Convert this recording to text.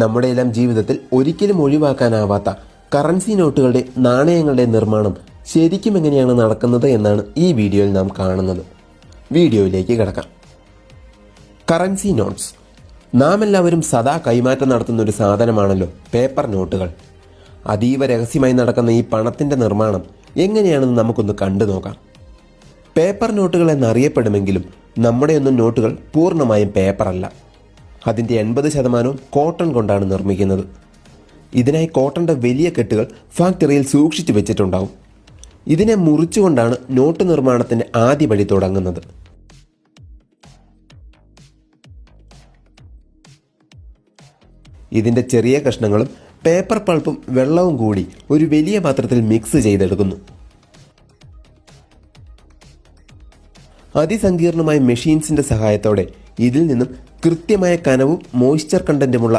നമ്മുടെയെല്ലാം ജീവിതത്തിൽ ഒരിക്കലും ഒഴിവാക്കാനാവാത്ത കറൻസി നോട്ടുകളുടെ നാണയങ്ങളുടെ നിർമ്മാണം ശരിക്കും എങ്ങനെയാണ് നടക്കുന്നത് എന്നാണ് ഈ വീഡിയോയിൽ നാം കാണുന്നത്. വീഡിയോയിലേക്ക് കിടക്കാം. Currency notes. നാം എല്ലാവരും സദാ കൈമാറ്റം നടത്തുന്ന ഒരു സാധനമാണല്ലോ പേപ്പർ നോട്ടുകൾ. അതീവ രഹസ്യമായി നടക്കുന്ന ഈ പണത്തിൻ്റെ നിർമ്മാണം എങ്ങനെയാണെന്ന് നമുക്കൊന്ന് കണ്ടു നോക്കാം. പേപ്പർ നോട്ടുകൾ എന്നറിയപ്പെടുമെങ്കിലും നമ്മുടെയൊന്നും നോട്ടുകൾ പൂർണ്ണമായും പേപ്പറല്ല. അതിൻ്റെ 80% കോട്ടൺ കൊണ്ടാണ് നിർമ്മിക്കുന്നത്. ഇതിനായി കോട്ടൻ്റെ വലിയ കെട്ടുകൾ ഫാക്ടറിയിൽ സൂക്ഷിച്ചു വെച്ചിട്ടുണ്ടാവും. ഇതിനെ മുറിച്ചുകൊണ്ടാണ് നോട്ട് നിർമ്മാണത്തിൻ്റെ ആദ്യപടി തുടങ്ങുന്നത്. ഇതിൻ്റെ ചെറിയ കഷ്ണങ്ങളും പേപ്പർ പൾപ്പും വെള്ളവും കൂടി ഒരു വലിയ പാത്രത്തിൽ മിക്സ് ചെയ്തെടുക്കുന്നു. അതിസങ്കീർണമായ മെഷീൻസിൻ്റെ സഹായത്തോടെ ഇതിൽ നിന്നും കൃത്യമായ കനവും മോയ്സ്ചർ കണ്ടന്റുമുള്ള